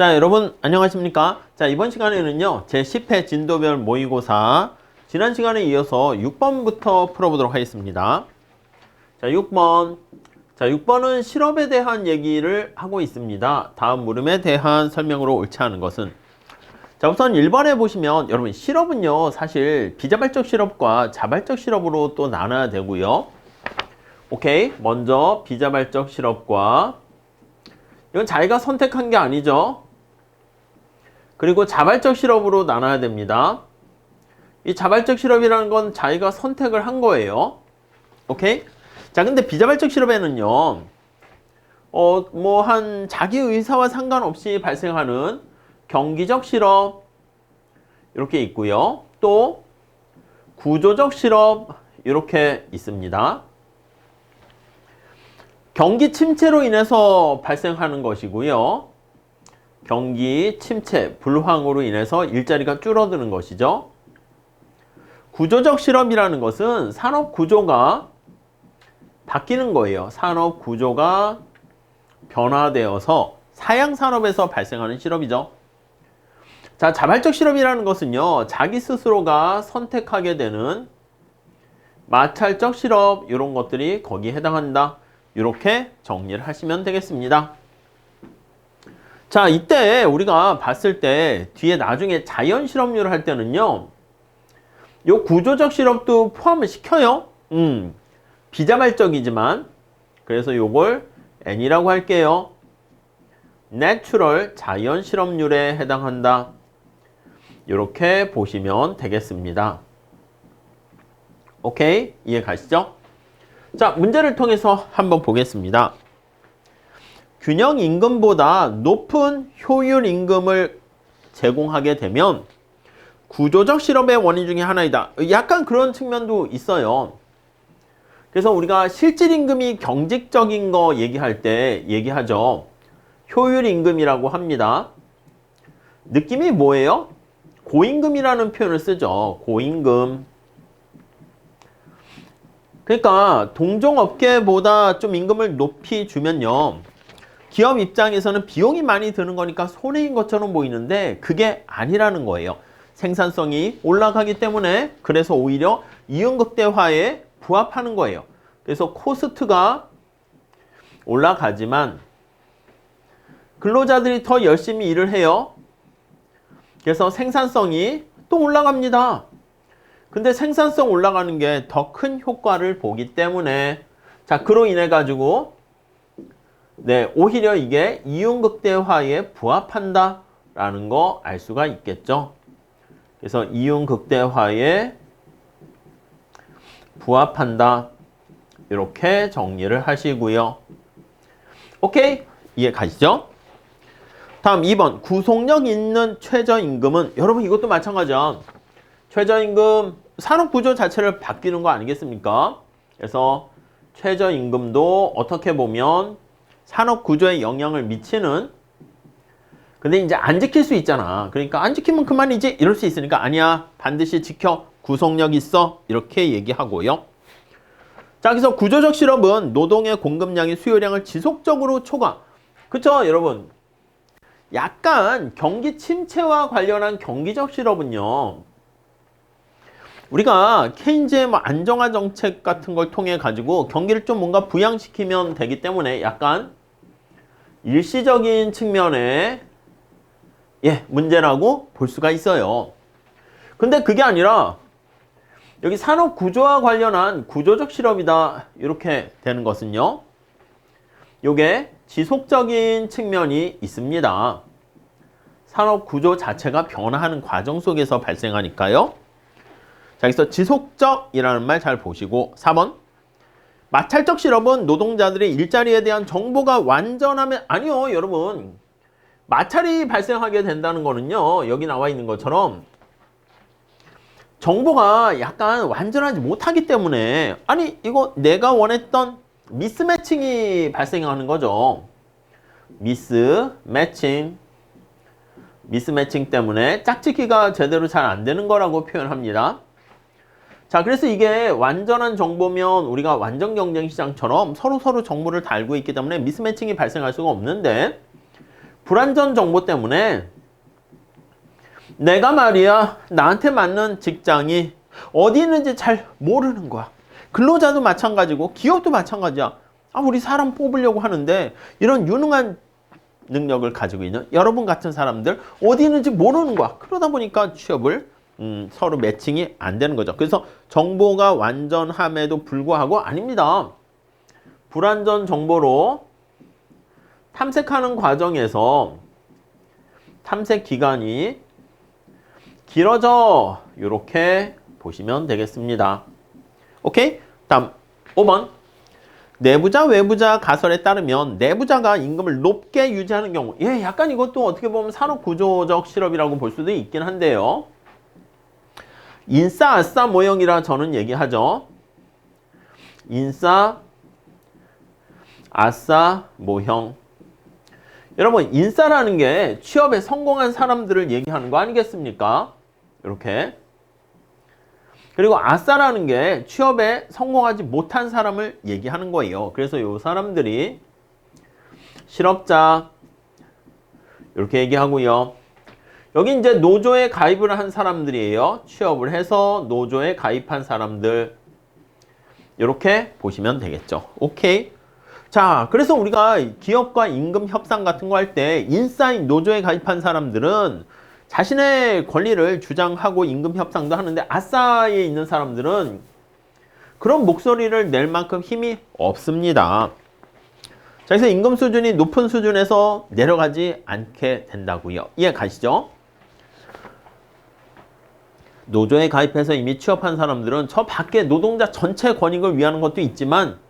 자, 여러분 안녕하십니까? 자, 이번 시간에는요. 제10회 진도별 모의고사 지난 시간에 이어서 6번부터 풀어보도록 하겠습니다. 자, 6번. 자, 6번은 실업에 대한 얘기를 하고 있습니다. 다음 물음에 대한 설명으로 옳지 않은 것은. 자, 우선 1번에 보시면 여러분 실업은요. 사실 비자발적 실업과 자발적 실업으로 또 나눠야 되고요. 오케이. 먼저 비자발적 실업과 이건 자기가 선택한 게 아니죠. 그리고 자발적 실업으로 나눠야 됩니다. 이 자발적 실업이라는 건 자기가 선택을 한 거예요. 오케이? 자, 근데 비자발적 실업에는요, 한 자기 의사와 상관없이 발생하는 경기적 실업, 이렇게 있고요. 또, 구조적 실업, 이렇게 있습니다. 경기 침체로 인해서 발생하는 것이고요. 경기 침체, 불황으로 인해서 일자리가 줄어드는 것이죠. 구조적 실업이라는 것은 산업 구조가 바뀌는 거예요. 산업 구조가 변화되어서 사양 산업에서 발생하는 실업이죠. 자, 자발적 실업이라는 것은요. 자기 스스로가 선택하게 되는 마찰적 실업 이런 것들이 거기에 해당한다. 이렇게 정리를 하시면 되겠습니다. 자, 이때 우리가 봤을 때 뒤에 나중에 자연 실업률을 할 때는요. 요 구조적 실업도 포함을 시켜요. 비자발적이지만 그래서 요걸 N이라고 할게요. 내추럴 자연 실업률에 해당한다. 이렇게 보시면 되겠습니다. 오케이? 이해 가시죠? 자, 문제를 통해서 한번 보겠습니다. 균형 임금보다 높은 효율 임금을 제공하게 되면 구조적 실업의 원인 중에 하나이다. 약간 그런 측면도 있어요. 그래서 우리가 실질 임금이 경직적인 거 얘기할 때 얘기하죠. 효율 임금이라고 합니다. 느낌이 뭐예요? 고임금이라는 표현을 쓰죠. 고임금. 그러니까 동종업계보다 좀 임금을 높이 주면요. 기업 입장에서는 비용이 많이 드는 거니까 손해인 것처럼 보이는데 그게 아니라는 거예요. 생산성이 올라가기 때문에 그래서 오히려 이윤극대화에 부합하는 거예요. 그래서 코스트가 올라가지만 근로자들이 더 열심히 일을 해요. 그래서 생산성이 또 올라갑니다. 근데 생산성 올라가는 게 더 큰 효과를 보기 때문에 자, 그로 인해 가지고 오히려 이게 이윤극대화에 부합한다 라는 거 알 수가 있겠죠. 그래서 이윤극대화에 부합한다 이렇게 정리를 하시고요. 오케이? 이해 가시죠? 다음 2번 구속력 있는 최저임금은 여러분 이것도 마찬가지야. 최저임금 산업구조 자체를 바뀌는 거 아니겠습니까? 그래서 최저임금도 어떻게 보면 산업구조에 영향을 미치는 근데 이제 안 지킬 수 있잖아. 그러니까 안 지키면 그만이지 이럴 수 있으니까 아니야. 반드시 지켜. 구속력 있어. 이렇게 얘기하고요. 자, 그래서 구조적 실업은 노동의 공급량이 수요량을 지속적으로 초과. 그쵸 여러분? 약간 경기 침체와 관련한 경기적 실업은요. 우리가 케인즈의 안정화 정책 같은 걸 통해 가지고 경기를 좀 뭔가 부양시키면 되기 때문에 약간 일시적인 측면에 문제라고 볼 수가 있어요. 근데 그게 아니라 여기 산업 구조와 관련한 구조적 실업이다 이렇게 되는 것은요. 요게 지속적인 측면이 있습니다. 산업 구조 자체가 변화하는 과정 속에서 발생하니까요. 자, 여기서 지속적이라는 말 잘 보시고 4번 마찰적 실업은 노동자들의 일자리에 대한 정보가 완전하면 아니요 여러분 마찰이 발생하게 된다는 거는요 여기 나와 있는 것처럼 정보가 약간 완전하지 못하기 때문에 아니 이거 내가 원했던 미스매칭이 발생하는 거죠. 미스매칭 때문에 짝짓기가 제대로 잘 안 되는 거라고 표현합니다. 자, 그래서 이게 완전한 정보면 우리가 완전 경쟁 시장처럼 서로 정보를 다 알고 있기 때문에 미스매칭이 발생할 수가 없는데 불완전 정보 때문에 내가 말이야 나한테 맞는 직장이 어디 있는지 잘 모르는 거야. 근로자도 마찬가지고 기업도 마찬가지야. 우리 사람 뽑으려고 하는데 이런 유능한 능력을 가지고 있는 여러분 같은 사람들 어디 있는지 모르는 거야. 그러다 보니까 취업을 서로 매칭이 안 되는 거죠. 그래서 정보가 완전함에도 불구하고 아닙니다. 불완전 정보로 탐색하는 과정에서 탐색 기간이 길어져. 이렇게 보시면 되겠습니다. 오케이? 다음 5번. 내부자 외부자 가설에 따르면 내부자가 임금을 높게 유지하는 경우. 약간 이것도 어떻게 보면 산업구조적 실업이라고 볼 수도 있긴 한데요. 인싸 아싸 모형이라 저는 얘기하죠. 인싸 아싸 모형. 여러분 인싸라는 게 취업에 성공한 사람들을 얘기하는 거 아니겠습니까? 이렇게. 그리고 아싸라는 게 취업에 성공하지 못한 사람을 얘기하는 거예요. 그래서 이 사람들이 실업자 이렇게 얘기하고요. 여기 이제 노조에 가입을 한 사람들이에요. 취업을 해서 노조에 가입한 사람들 이렇게 보시면 되겠죠. 오케이. 자, 그래서 우리가 기업과 임금 협상 같은 거 할 때 인사인 노조에 가입한 사람들은 자신의 권리를 주장하고 임금 협상도 하는데 아싸에 있는 사람들은 그런 목소리를 낼 만큼 힘이 없습니다. 자, 그래서 임금 수준이 높은 수준에서 내려가지 않게 된다고요. 이해 가시죠? 노조에 가입해서 이미 취업한 사람들은 저 밖에 노동자 전체 권익을 위하는 것도 있지만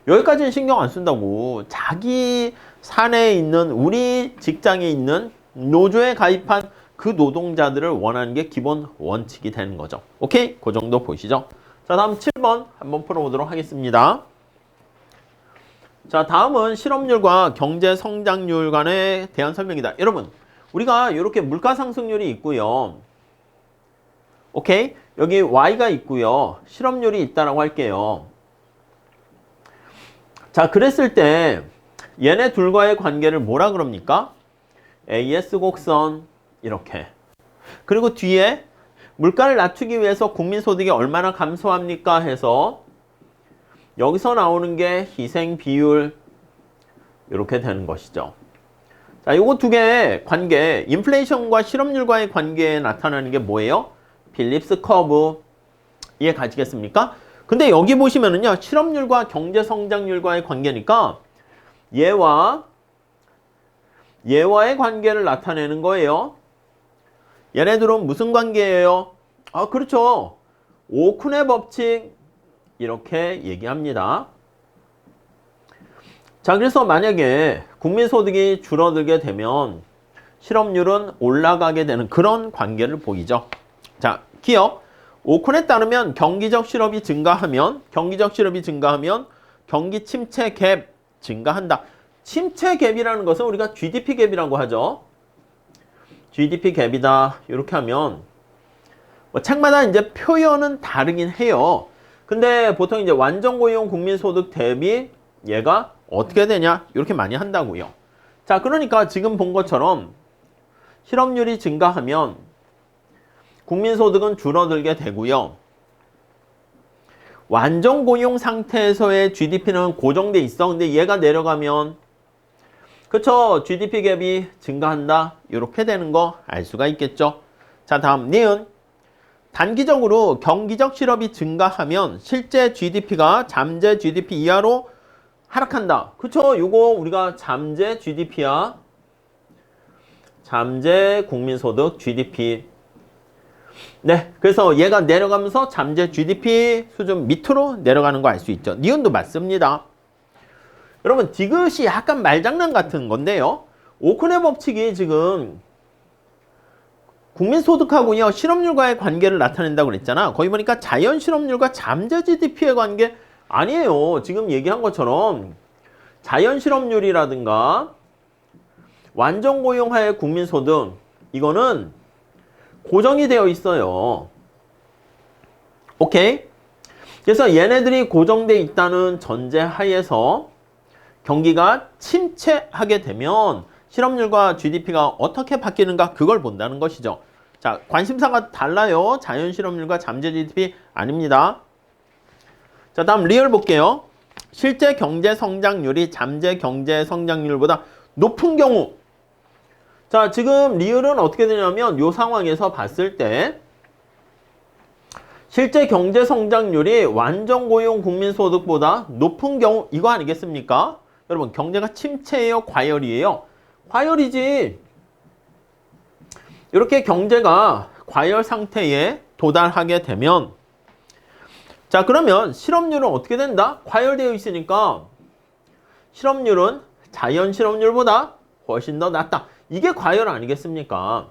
여기까지는 신경 안 쓴다고. 자기 사내에 있는 우리 직장에 있는 노조에 가입한 그 노동자들을 원하는 게 기본 원칙이 되는 거죠. 오케이? 그 정도 보시죠. 자, 다음 7번 한번 풀어보도록 하겠습니다. 자, 다음은 실업률과 경제 성장률 간에 대한 설명이다. 여러분, 우리가 이렇게 물가 상승률이 있고요. 오케이? 여기 Y가 있고요. 실업률이 있다라고 할게요. 자, 그랬을 때 얘네 둘과의 관계를 뭐라 그럽니까? AS 곡선 이렇게. 그리고 뒤에 물가를 낮추기 위해서 국민소득이 얼마나 감소합니까? 해서 여기서 나오는 게 희생 비율 이렇게 되는 것이죠. 자, 요거 두 개의 관계, 인플레이션과 실업률과의 관계에 나타나는 게 뭐예요? 필립스 커브. 이해 가시겠습니까? 근데 여기 보시면은요, 실업률과 경제 성장률과의 관계니까 얘와의 관계를 나타내는 거예요. 얘네들은 무슨 관계예요? 그렇죠. 오쿤의 법칙 이렇게 얘기합니다. 자, 그래서 만약에 국민소득이 줄어들게 되면 실업률은 올라가게 되는 그런 관계를 보이죠. 자, 기억. 오쿤에 따르면 경기적 실업이 증가하면 경기 침체 갭 증가한다. 침체 갭이라는 것은 우리가 GDP 갭이라고 하죠. GDP 갭이다. 이렇게 하면 책마다 이제 표현은 다르긴 해요. 근데 보통 이제 완전 고용 국민소득 대비 얘가 어떻게 되냐? 이렇게 많이 한다고요. 자, 그러니까 지금 본 것처럼 실업률이 증가하면 국민소득은 줄어들게 되고요. 완전 고용 상태에서의 GDP는 고정돼 있어. 근데 얘가 내려가면 그쵸? GDP 갭이 증가한다. 이렇게 되는 거 알 수가 있겠죠. 자, 다음 니은. 단기적으로 경기적 실업이 증가하면 실제 GDP가 잠재 GDP 이하로 하락한다. 그쵸? 요거 우리가 잠재 GDP야. 잠재 국민소득 GDP. 네, 그래서 얘가 내려가면서 잠재 GDP 수준 밑으로 내려가는 거 알 수 있죠. 니은도 맞습니다. 여러분, 디귿이 약간 말장난 같은 건데요. 오쿤의 법칙이 지금 국민소득하고요, 실업률과의 관계를 나타낸다고 그랬잖아. 거기 보니까 자연 실업률과 잠재 GDP의 관계 아니에요. 지금 얘기한 것처럼 자연 실업률이라든가 완전 고용하의 국민소득 이거는 고정이 되어 있어요. 오케이? 그래서 얘네들이 고정되어 있다는 전제 하에서 경기가 침체하게 되면 실업률과 GDP가 어떻게 바뀌는가 그걸 본다는 것이죠. 자, 관심사가 달라요. 자연 실업률과 잠재 GDP 아닙니다. 자, 다음 리얼 볼게요. 실제 경제 성장률이 잠재 경제 성장률보다 높은 경우. 자, 지금 리얼은 어떻게 되냐면 이 상황에서 봤을 때 실제 경제 성장률이 완전 고용 국민소득보다 높은 경우 이거 아니겠습니까? 여러분 경제가 침체예요? 과열이에요? 과열이지. 이렇게 경제가 과열 상태에 도달하게 되면 자 그러면 실업률은 어떻게 된다? 과열되어 있으니까 실업률은 자연 실업률보다 훨씬 더 낮다. 이게 과열 아니겠습니까?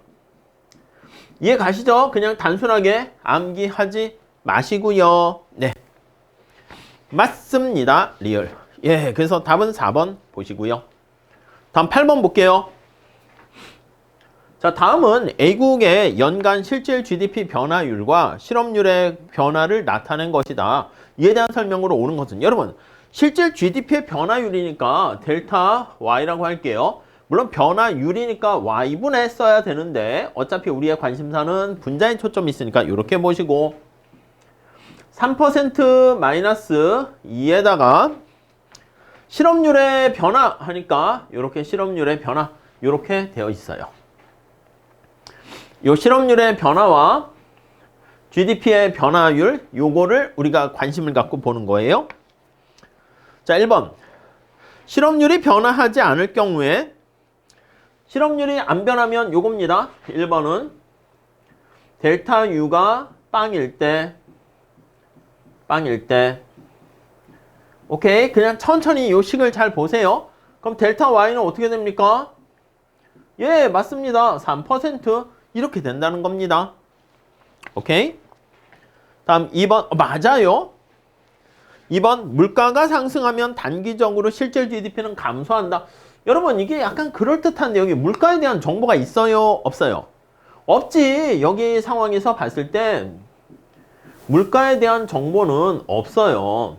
이해 가시죠? 그냥 단순하게 암기하지 마시고요. 네, 맞습니다. 리얼. 예, 그래서 답은 4번 보시고요. 다음 8번 볼게요. 자, 다음은 A국의 연간 실질 GDP 변화율과 실업률의 변화를 나타낸 것이다. 이에 대한 설명으로 오는 것은 여러분 실질 GDP의 변화율이니까 델타 Y라고 할게요. 물론 변화율이니까 Y분의 써야 되는데 어차피 우리의 관심사는 분자에 초점이 있으니까 이렇게 보시고 3% 마이너스 2에다가 실업률의 변화 하니까 이렇게 실업률의 변화 이렇게 되어 있어요. 이 실업률의 변화와 GDP의 변화율 요거를 우리가 관심을 갖고 보는 거예요. 자, 1번 실업률이 변화하지 않을 경우에 실업률이 안 변하면 요겁니다. 1번은 델타 U가 빵일 때 오케이 그냥 천천히 요 식을 잘 보세요. 그럼 델타 Y는 어떻게 됩니까? 예 맞습니다. 3% 이렇게 된다는 겁니다. 오케이 다음 2번 맞아요. 2번 물가가 상승하면 단기적으로 실질 GDP는 감소한다. 여러분 이게 약간 그럴듯한데 여기 물가에 대한 정보가 있어요? 없어요? 없지. 여기 상황에서 봤을 때 물가에 대한 정보는 없어요.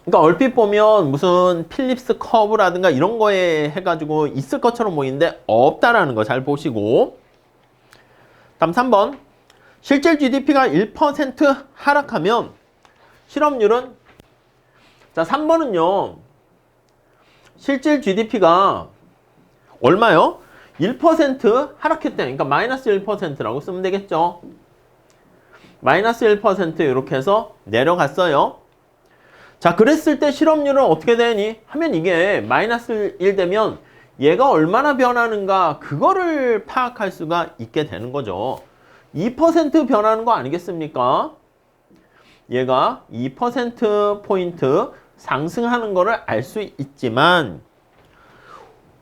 그러니까 얼핏 보면 무슨 필립스 커브라든가 이런 거에 해가지고 있을 것처럼 보이는데 없다라는 거 잘 보시고 다음 3번 실질 GDP가 1% 하락하면 실업률은 자 3번은요 실질 GDP가 얼마요? 1% 하락했대. 그러니까 마이너스 1%라고 쓰면 되겠죠. 마이너스 1% 이렇게 해서 내려갔어요. 자, 그랬을 때 실업률은 어떻게 되니? 하면 이게 마이너스 1 되면 얘가 얼마나 변하는가 그거를 파악할 수가 있게 되는 거죠. 2% 변하는 거 아니겠습니까? 얘가 2%포인트 상승하는 거를 알 수 있지만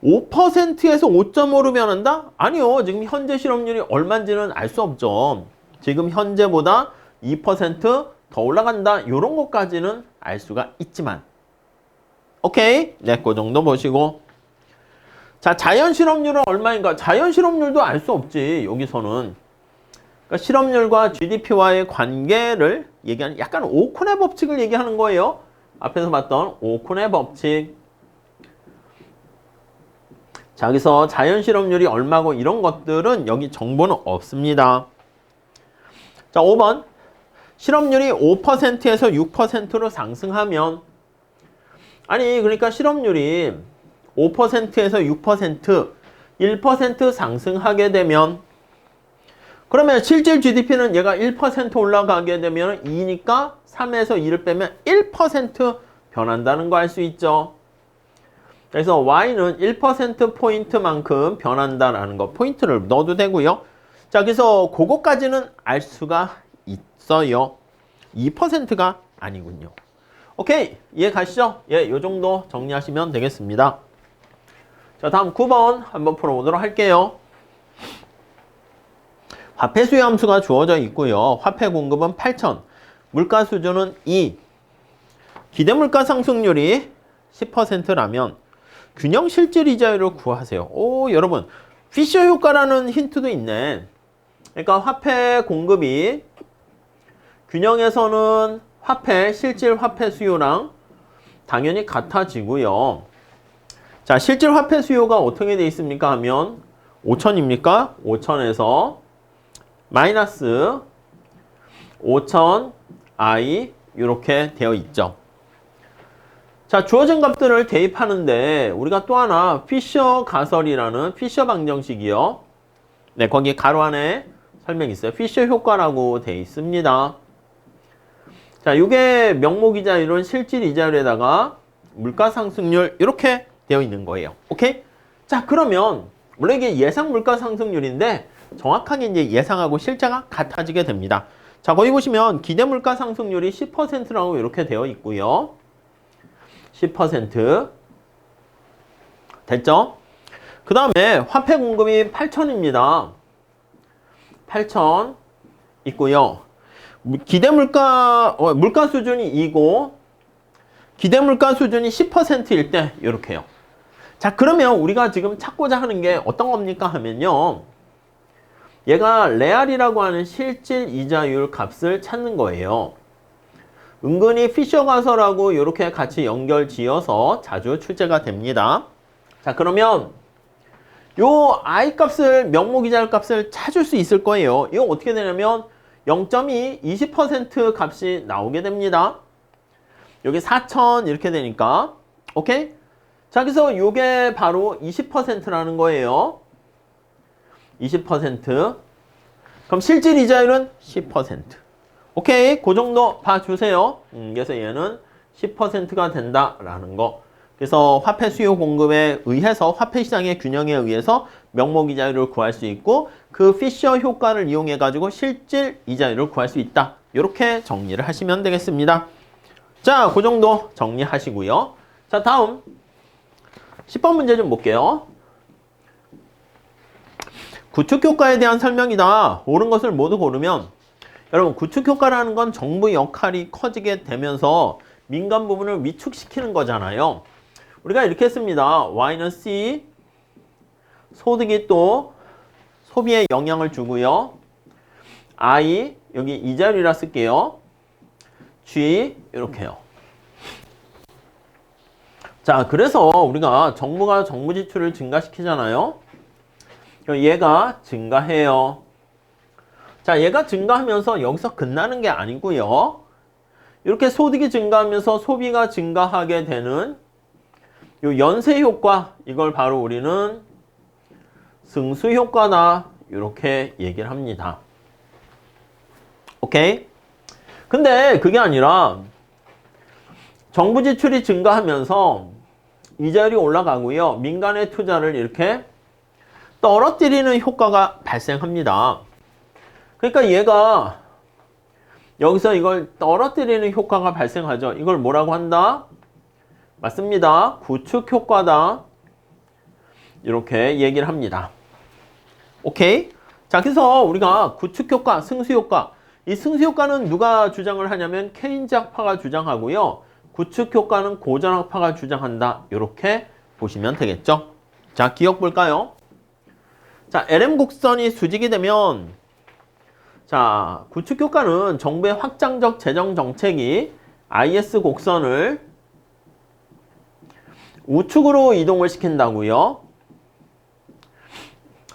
5%에서 5.5로 변한다? 아니요. 지금 현재 실업률이 얼마인지는 알 수 없죠. 지금 현재보다 2% 더 올라간다. 이런 것까지는 알 수가 있지만 오케이? 네, 그 정도 보시고 자, 자연 실업률은 얼마인가? 자연 실업률도 알 수 없지. 여기서는 그러니까 실업률과 GDP와의 관계를 얘기하는 약간 오콘의 법칙을 얘기하는 거예요. 앞에서 봤던 오콘의 법칙. 자, 여기서 자연 실업률이 얼마고 이런 것들은 여기 정보는 없습니다. 자, 5번. 실업률이 5%에서 6%로 상승하면 아니 그러니까 실업률이 5%에서 6% 1% 상승하게 되면 그러면 실질 GDP는 얘가 1% 올라가게 되면 2니까 3에서 2를 빼면 1% 변한다는 거 알 수 있죠. 그래서 Y는 1%포인트만큼 변한다라는 거 포인트를 넣어도 되고요. 자, 그래서 그거까지는 알 수가 있어요. 2%가 아니군요. 오케이, 이해 가시죠? 예, 요 정도 정리하시면 되겠습니다. 자, 다음 9번 한번 풀어보도록 할게요. 화폐 수요 함수가 주어져 있고요. 화폐 공급은 8,000, 물가 수준은 2, 기대 물가 상승률이 10%라면 균형 실질 이자율을 구하세요. 오, 여러분 피셔 효과라는 힌트도 있네. 그러니까 화폐 공급이 균형에서는 화폐 실질 화폐 수요랑 당연히 같아지고요. 자, 실질 화폐 수요가 어떻게 돼 있습니까? 하면 5천입니까? 5천에서 마이너스 5천 i 이렇게 되어 있죠. 자, 주어진 값들을 대입하는데 우리가 또 하나 피셔 가설이라는 피셔 방정식이요. 네, 거기 가로 안에 설명이 있어요. 피셔 효과라고 되어 있습니다. 자, 이게 명목이자율은 실질 이자율에다가 물가 상승률 이렇게 되어 있는 거예요. 오케이? 자, 그러면 물론 이게 예상 물가 상승률인데 정확하게 이제 예상하고 실제가 같아지게 됩니다. 자, 거기 보시면 기대 물가 상승률이 10%라고 이렇게 되어 있고요. 10% 됐죠? 그 다음에 화폐 공급이 8천입니다. 8천 있고요. 기대 물가 물가 수준이 2고 기대 물가 수준이 10%일 때 이렇게요. 자, 그러면 우리가 지금 찾고자 하는 게 어떤 겁니까 하면요. 얘가 레알이라고 하는 실질 이자율 값을 찾는 거예요. 은근히 피셔 가설하고 이렇게 같이 연결 지어서 자주 출제가 됩니다. 자, 그러면 요 i 값을 명목이자율 값을 찾을 수 있을 거예요. 이거 어떻게 되냐면 0.2, 20% 값이 나오게 됩니다. 여기 4천 이렇게 되니까 오케이? 자, 그래서 요게 바로 20%라는 거예요. 20%. 그럼 실질 이자율은 10%. 오케이, 그 정도 봐주세요. 그래서 얘는 10%가 된다라는 거. 그래서 화폐 수요 공급에 의해서 화폐 시장의 균형에 의해서 명목 이자율을 구할 수 있고 그 피셔 효과를 이용해 가지고 실질 이자율을 구할 수 있다. 이렇게 정리를 하시면 되겠습니다. 자, 그 정도 정리하시고요. 자, 다음 10번 문제 좀 볼게요. 구축효과에 대한 설명이다. 옳은 것을 모두 고르면 여러분, 구축효과라는 건 정부 역할이 커지게 되면서 민간 부분을 위축시키는 거잖아요. 우리가 이렇게 했습니다. Y는 C, 소득이 또 소비에 영향을 주고요. I, 여기 이자율이라 쓸게요. G, 이렇게요. 자, 그래서 우리가 정부가 정부 지출을 증가시키잖아요. 얘가 증가해요. 자, 얘가 증가하면서 여기서 끝나는 게 아니고요. 이렇게 소득이 증가하면서 소비가 증가하게 되는 요 연쇄 효과, 이걸 바로 우리는 승수 효과다. 이렇게 얘기를 합니다. 오케이? 근데 그게 아니라 정부 지출이 증가하면서 이자율이 올라가고요. 민간의 투자를 이렇게 떨어뜨리는 효과가 발생합니다. 그러니까 얘가 여기서 이걸 떨어뜨리는 효과가 발생하죠. 이걸 뭐라고 한다? 맞습니다. 구축 효과다. 이렇게 얘기를 합니다. 오케이? 자, 그래서 우리가 구축 효과, 승수 효과. 이 승수 효과는 누가 주장을 하냐면 케인즈 학파가 주장하고요. 구축 효과는 고전 학파가 주장한다. 이렇게 보시면 되겠죠. 자, 기억 볼까요? 자, LM 곡선이 수직이 되면 자, 구축 효과는 정부의 확장적 재정 정책이 IS 곡선을 우측으로 이동을 시킨다고요.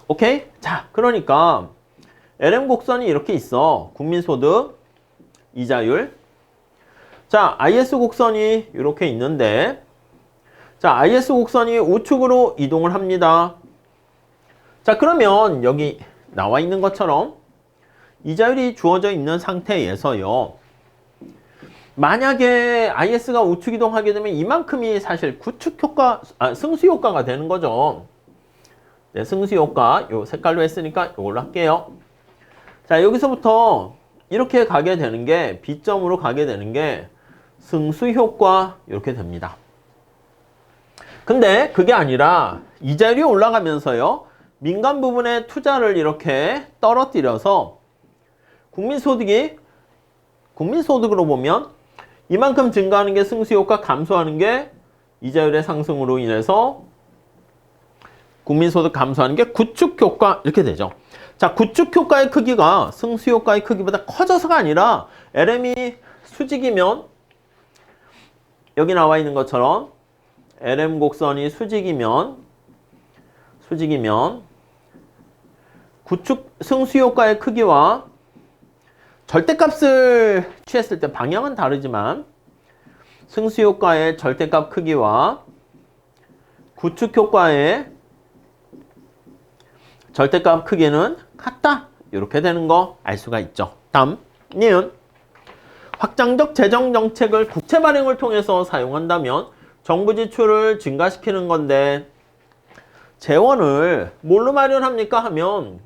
오케이? 자, 그러니까 LM 곡선이 이렇게 있어. 국민소득, 이자율. 자, IS 곡선이 이렇게 있는데 자, IS 곡선이 우측으로 이동을 합니다. 자, 그러면 여기 나와 있는 것처럼 이자율이 주어져 있는 상태에서요. 만약에 IS가 우측 이동하게 되면 이만큼이 사실 구축 효과, 승수 효과가 되는 거죠. 네, 승수 효과, 요 색깔로 했으니까 이걸로 할게요. 자, 여기서부터 이렇게 가게 되는 게, B점으로 가게 되는 게 승수 효과, 이렇게 됩니다. 근데 그게 아니라 이자율이 올라가면서요. 민간 부분의 투자를 이렇게 떨어뜨려서 국민소득으로 보면 이만큼 증가하는 게 승수효과, 감소하는 게 이자율의 상승으로 인해서 국민소득 감소하는 게 구축효과 이렇게 되죠. 자, 구축효과의 크기가 승수효과의 크기보다 커져서가 아니라 LM이 수직이면 여기 나와 있는 것처럼 LM 곡선이 수직이면 구축 승수효과의 크기와 절대값을 취했을 때 방향은 다르지만 승수효과의 절대값 크기와 구축효과의 절대값 크기는 같다. 이렇게 되는 거 알 수가 있죠. 다음, 니은. 확장적 재정 정책을 국채 발행을 통해서 사용한다면 정부 지출을 증가시키는 건데 재원을 뭘로 마련합니까? 하면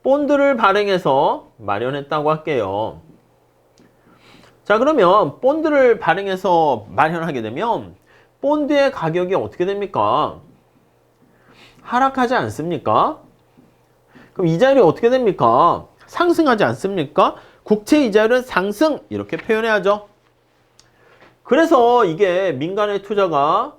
본드를 발행해서 마련했다고 할게요. 자, 그러면 본드를 발행해서 마련하게 되면 본드의 가격이 어떻게 됩니까? 하락하지 않습니까? 그럼 이자율이 어떻게 됩니까? 상승하지 않습니까? 국채 이자율은 상승 이렇게 표현해야죠. 그래서 이게 민간의 투자가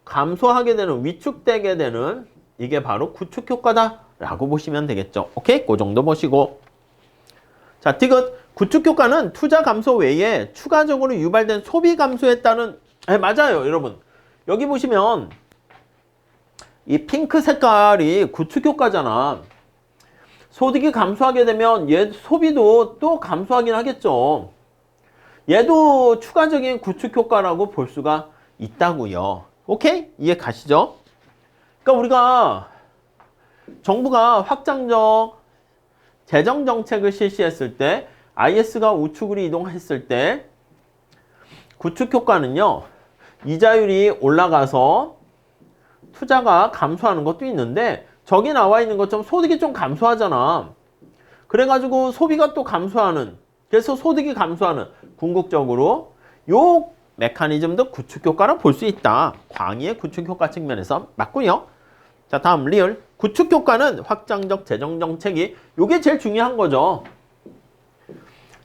감소하게 되는, 위축되게 되는 이게 바로 구축 효과다 라고 보시면 되겠죠. 오케이? 그 정도 보시고. 자, 디귿. 구축 효과는 투자 감소 외에 추가적으로 유발된 소비 감소에 따른, 맞아요, 여러분. 여기 보시면 이 핑크 색깔이 구축 효과잖아. 소득이 감소하게 되면 얘 소비도 또 감소하긴 하겠죠. 얘도 추가적인 구축 효과라고 볼 수가 있다고요. 오케이? 이해 가시죠? 그러니까 우리가 정부가 확장적 재정 정책을 실시했을 때 IS가 우측으로 이동했을 때 구축 효과는요. 이자율이 올라가서 투자가 감소하는 것도 있는데 저기 나와 있는 것처럼 소득이 좀 감소하잖아. 그래가지고 소비가 또 감소하는, 그래서 소득이 감소하는, 궁극적으로 요 메커니즘도 구축효과라 볼 수 있다. 광의의 구축효과 측면에서 맞고요. 자, 다음 리얼. 구축효과는 확장적 재정정책이 요게 제일 중요한 거죠.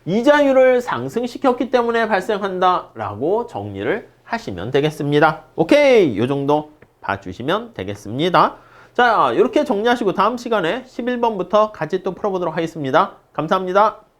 이자율을 상승시켰기 때문에 발생한다 라고 정리를 하시면 되겠습니다. 오케이, 요 정도 봐주시면 되겠습니다. 자, 이렇게 정리하시고 다음 시간에 11번부터 같이 또 풀어보도록 하겠습니다. 감사합니다.